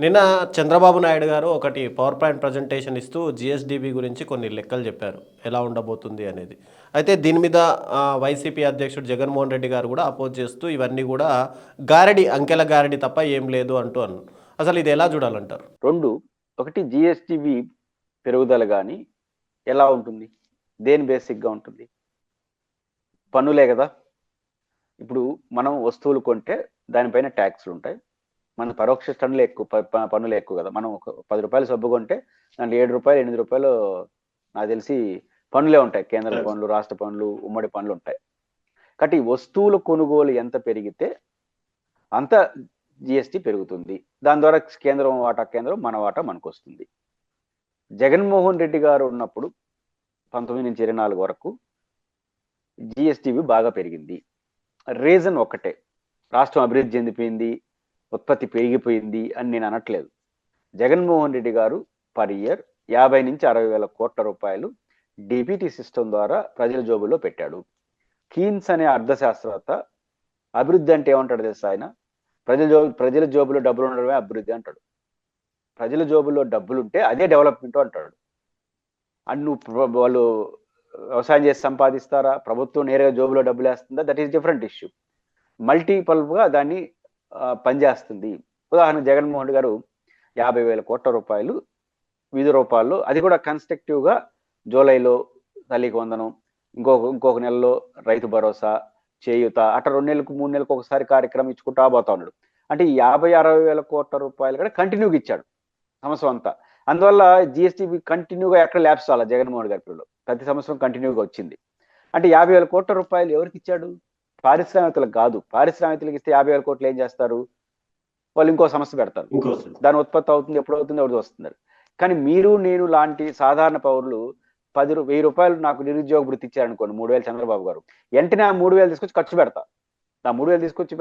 నిన్న చంద్రబాబు నాయుడు గారు ఒకటి పవర్ పాయింట్ ప్రజెంటేషన్ ఇస్తూ జిఎస్డిబి గురించి కొన్ని లెక్కలు చెప్పారు ఎలా ఉండబోతుంది అనేది. అయితే దీని మీద వైసీపీ అధ్యక్షుడు జగన్మోహన్ రెడ్డి గారు కూడా అపోజ్ చేస్తూ ఇవన్నీ కూడా గారడి, అంకెల గారడి తప్ప ఏం లేదు అంటూ అన్నారు. అసలు ఇది ఎలా చూడాలంటారు? రెండు, ఒకటి జిఎస్టివి పెరుగుదల కానీ ఎలా ఉంటుంది, దేని బేసిక్గా ఉంటుంది? పన్నులే కదా. ఇప్పుడు మనం వస్తువులు కొంటే దానిపైన ట్యాక్స్లు ఉంటాయి. మన పరోక్ష పన్నులు ఎక్కువ, పన్నులు ఎక్కువ కదా. మనం ఒక 10 రూపాయలు సబ్బు కొంటే దాంట్లో 7 రూపాయలు 8 రూపాయలు నాకు తెలిసి పన్నులే ఉంటాయి. కేంద్ర పన్నులు, రాష్ట్ర పన్నులు, ఉమ్మడి పన్నులు ఉంటాయి. కాబట్టి వస్తువుల కొనుగోలు ఎంత పెరిగితే అంత జిఎస్టి పెరుగుతుంది. దాని ద్వారా కేంద్రం వాటా కేంద్రం, మన వాటా మనకు వస్తుంది. జగన్మోహన్ రెడ్డి గారు ఉన్నప్పుడు 19 నుంచి 24 వరకు జిఎస్టివి బాగా పెరిగింది. రీజన్ ఒకటే, రాష్ట్రం అభివృద్ధి చెందిపోయింది, ఉత్పత్తి పెరిగిపోయింది అని నేను అనట్లేదు. జగన్మోహన్ రెడ్డి గారు పర్ ఇయర్ 50 నుంచి 60 వేల కోట్ల రూపాయలు డిబిటీ సిస్టమ్ ద్వారా ప్రజల జోబుల్లో పెట్టాడు. కీన్స్ అనే అర్థశాస్త్రవేత్త అభివృద్ధి అంటే ఏమంటాడు తెలుసా ఆయన? ప్రజల జోబులో డబ్బులు ఉండడమే అభివృద్ధి అంటాడు. ప్రజల జోబుల్లో డబ్బులుంటే అదే డెవలప్మెంట్ అంటాడు. వాళ్ళు వ్యవసాయం చేసి సంపాదిస్తారా, ప్రభుత్వం నేరుగా జోబులో డబ్బులు వేస్తుందా, దట్ ఈస్ డిఫరెంట్ ఇష్యూ. మల్టీపల్గా దాన్ని పనిచేస్తుంది. ఉదాహరణ, జగన్మోహన్ రెడ్డి గారు 50 వేల కోట్ల రూపాయలు వివిధ రూపాల్లో, అది కూడా కన్స్ట్రక్టివ్గా జూలైలో తల్లికి వందనం, ఇంకొక నెలలో రైతు భరోసా, చేయూత, అట్లా 2 నెలలకు 3 నెలలకు ఒకసారి కార్యక్రమం ఇచ్చుకుంటా పోతా ఉన్నాడు. అంటే 50-60 వేల కోట్ల రూపాయలు కూడా కంటిన్యూగా ఇచ్చాడు సంవత్సరం అంతా. అందువల్ల జిఎస్టీ కంటిన్యూగా ఎక్కడ ల్యాబ్స్ చాలా జగన్మోహన్ గారిలో ప్రతి సంవత్సరం కంటిన్యూగా వచ్చింది. అంటే 50 వేల కోట్ల రూపాయలు ఎవరికి ఇచ్చాడు? పారిశ్రామికులకు కాదు. పారిశ్రామికులకు ఇస్తే 50 వేల కోట్లు ఏం చేస్తారు? వాళ్ళు ఇంకో సమస్య పెడతారు. దాని ఉత్పత్తి అవుతుంది, ఎప్పుడు అవుతుంది, ఎవరు వస్తున్నారు. కానీ మీరు నేను లాంటి సాధారణ పౌరులు 10,000 రూపాయలు నాకు నిరుద్యోగ వృత్తి ఇచ్చారనుకోండి, 3,000 చంద్రబాబు గారు, వెంటనే ఆ 3,000 తీసుకొచ్చి ఖర్చు పెడతా. ఆ 3,000 తీసుకొచ్చి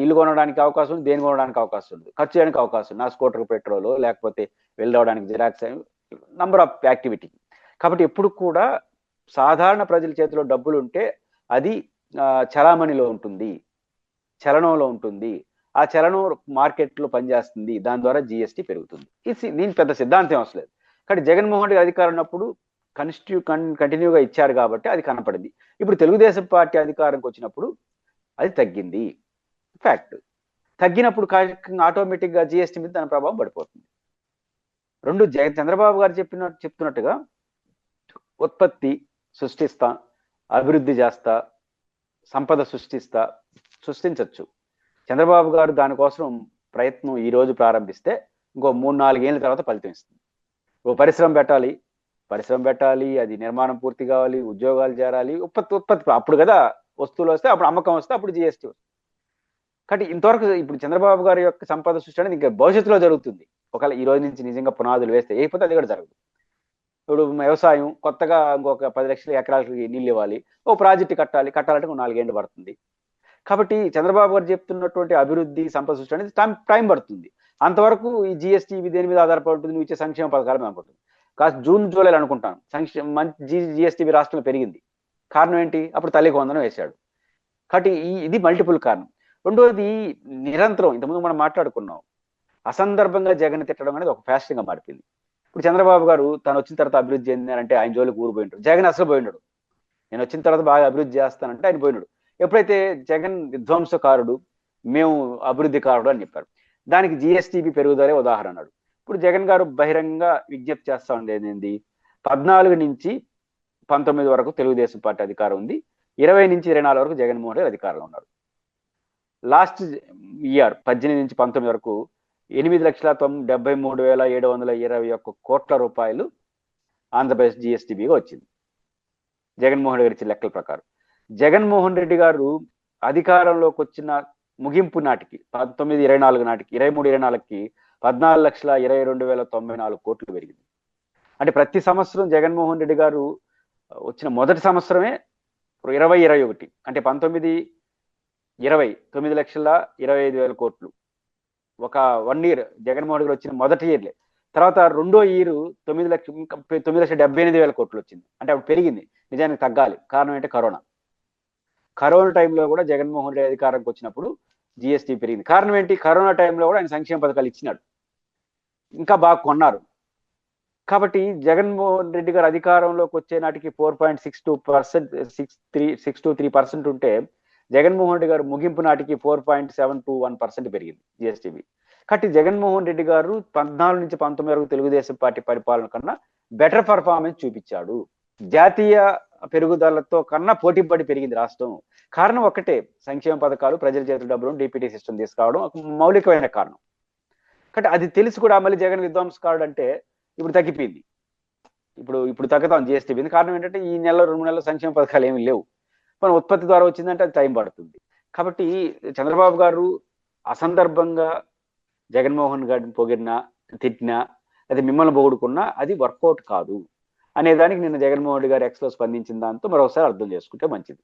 ఇల్లు కొనడానికి అవకాశం ఉంది, దేని కొనడానికి అవకాశం ఉంది, ఖర్చు చేయడానికి అవకాశం ఉంది. నా స్కూటర్ పెట్రోల్, లేకపోతే వెళ్ళవడానికి జిరాక్స్, నంబర్ ఆఫ్ యాక్టివిటీ. కాబట్టి ఎప్పుడు కూడా సాధారణ ప్రజల చేతిలో డబ్బులు ఉంటే అది చలామణిలో ఉంటుంది, చలనంలో ఉంటుంది. ఆ చలనం మార్కెట్లో పనిచేస్తుంది, దాని ద్వారా జిఎస్టీ పెరుగుతుంది. దీని పెద్ద సిద్ధాంతం అవసరం లేదు. కానీ జగన్మోహన్ రెడ్డి అధికారం ఉన్నప్పుడు కంటిన్యూగా ఇచ్చారు కాబట్టి అది కనపడింది. ఇప్పుడు తెలుగుదేశం పార్టీ అధికారంకి వచ్చినప్పుడు అది తగ్గింది. ఫ్యాక్ట్. తగ్గినప్పుడు ఆటోమేటిక్గా జిఎస్టీ మీద దాని ప్రభావం పడిపోతుంది. రెండు, చంద్రబాబు గారు చెప్తున్నట్టుగా ఉత్పత్తి సృష్టిస్తా, అభివృద్ధి చేస్తా, సంపద సృష్టించవచ్చు. చంద్రబాబు గారు దానికోసం ప్రయత్నం ఈ రోజు ప్రారంభిస్తే ఇంకో 3-4 ఏళ్ళ తర్వాత ఫలితం ఇస్తుంది. ఓ పరిశ్రమ పెట్టాలి, అది నిర్మాణం పూర్తి కావాలి, ఉద్యోగాలు చేరాలి, ఉత్పత్తి అప్పుడు కదా వస్తువులు వస్తే, అప్పుడు అమ్మకం వస్తే, అప్పుడు జిఎస్టీ వస్తుంది. కాబట్టి ఇంతవరకు ఇప్పుడు చంద్రబాబు గారి యొక్క సంపద సృష్టి అనేది ఇంకా భవిష్యత్తులో జరుగుతుంది. ఒకవేళ ఈ రోజు నుంచి నిజంగా పునాదులు వేస్తే, అయిపోతే అది కూడా జరగదు. ఇప్పుడు వ్యవసాయం కొత్తగా ఇంకొక 10 లక్షల ఎకరాలకి నీళ్ళు ఇవ్వాలి, ఓ ప్రాజెక్టు కట్టాలంటే 4 ఏళ్ళు పడుతుంది. కాబట్టి చంద్రబాబు గారు చెప్తున్నటువంటి అభివృద్ధి, సంపద సృష్టి అనేది టైం పడుతుంది. అంతవరకు ఈ జిఎస్టీ దేని మీద ఆధారపడి ఉంటుంది? నువ్వు ఇచ్చే సంక్షేమ పథకాల మీద అనుకుంటుంది. కాస్త జూన్ జూలైలో అనుకుంటాను జిఎస్టీ రాష్ట్రంలో పెరిగింది. కారణం ఏంటి? అప్పుడు తల్లికి వందనం వేశాడు. కాబట్టి ఇది మల్టిపుల్ కారణం. రెండోది, నిరంతరం ఇంతకుముందు మనం మాట్లాడుకున్నాం, అసందర్భంగా జగన్ తిట్టడం అనేది ఒక ఫ్యాషన్గా మారిపోయింది. ఇప్పుడు చంద్రబాబు గారు తను వచ్చిన తర్వాత అభివృద్ధి చెందినారంటే ఆయన జోలికి ఊరు పోయినాడు. జగన్ అసలు పోయినాడు. నేను వచ్చిన తర్వాత బాగా అభివృద్ధి చేస్తానంటే ఆయన పోయినాడు. ఎప్పుడైతే జగన్ విధ్వంసకారుడు, మేము అభివృద్ధి కారుడు అని చెప్పారు, దానికి జిఎస్టీబీ పెరుగుదలే ఉదాహరణ అన్నాడు. ఇప్పుడు జగన్ గారు బహిరంగ విజ్ఞప్తి చేస్తా ఉండేది ఏంది? 14 నుంచి 19 వరకు తెలుగుదేశం పార్టీ అధికారం ఉంది, 20 నుంచి 24 వరకు జగన్మోహన్ రెడ్డి అధికారంలో ఉన్నారు. లాస్ట్ ఇయర్ 18 నుంచి 19 వరకు 8,73,721 కోట్ల రూపాయలు ఆంధ్రప్రదేశ్ జిఎస్టీబీగా వచ్చింది జగన్మోహన్ రెడ్డి గారి లెక్కల ప్రకారం. జగన్మోహన్ రెడ్డి గారు అధికారంలోకి వచ్చిన ముగింపు నాటికి 19-24 నాటికి, 23-24కి 14,22,094 కోట్లు పెరిగింది. అంటే ప్రతి సంవత్సరం జగన్మోహన్ రెడ్డి గారు వచ్చిన మొదటి సంవత్సరమే 20-21 అంటే 19-20 9,25,000 కోట్లు. ఒక 1 ఇయర్ జగన్మోహన్ రెడ్డి వచ్చిన మొదటి ఇయర్లే. తర్వాత రెండో ఇయర్ 9,78,000 కోట్లు వచ్చింది. అంటే అప్పుడు పెరిగింది, నిజానికి తగ్గాలి. కారణం ఏంటంటే కరోనా టైంలో కూడా జగన్మోహన్ రెడ్డి అధికారంకి వచ్చినప్పుడు జిఎస్టీ పెరిగింది. కారణం ఏంటి? కరోనా టైంలో కూడా ఆయన సంక్షేమ పథకాలు ఇచ్చినాడు. ఇంకా బాగా కొన్నారు. కాబట్టి జగన్మోహన్ రెడ్డి గారు అధికారంలోకి వచ్చే నాటికి 4.62%, 6.3% ఉంటే జగన్మోహన్ రెడ్డి గారు ముగింపు నాటికి 4.721% పెరిగింది జిఎస్టిబి. కాబట్టి జగన్మోహన్ రెడ్డి గారు 14 నుంచి 19 వరకు తెలుగుదేశం పార్టీ పరిపాలన కన్నా బెటర్ పర్ఫార్మెన్స్ చూపించాడు. జాతీయ పెరుగుదలతో కన్నా పోటీ పడి పెరిగింది రాష్ట్రం. కారణం ఒక్కటే, సంక్షేమ పథకాలు, ప్రజల చేతుల డబ్బులు, డిపిటీ సిస్టమ్ తీసుకురావడం ఒక మౌలికమైన కారణం. కాబట్టి అది తెలిసి కూడా మళ్ళీ జగన్ విధ్వంసకారుడు అంటే ఇప్పుడు తగ్గిపోయింది. ఇప్పుడు తగ్గుతాం జిఎస్టీ. కారణం ఏంటంటే ఈ నెల 2 నెలల సంక్షేమ పథకాలు ఏమీ లేవు. మన ఉత్పత్తి ద్వారా వచ్చిందంటే అది టైం పడుతుంది. కాబట్టి చంద్రబాబు గారు అసందర్భంగా జగన్మోహన్ గారిని పొగిడినా, తిట్టినా, అది మిమ్మల్ని పొగుడుకున్నా అది వర్కౌట్ కాదు అనే దానికి నిన్న జగన్మోహన్ రెడ్డి గారు ఎక్స్లో స్పందించిన దాంతో మరొకసారి అర్థం చేసుకుంటే మంచిది.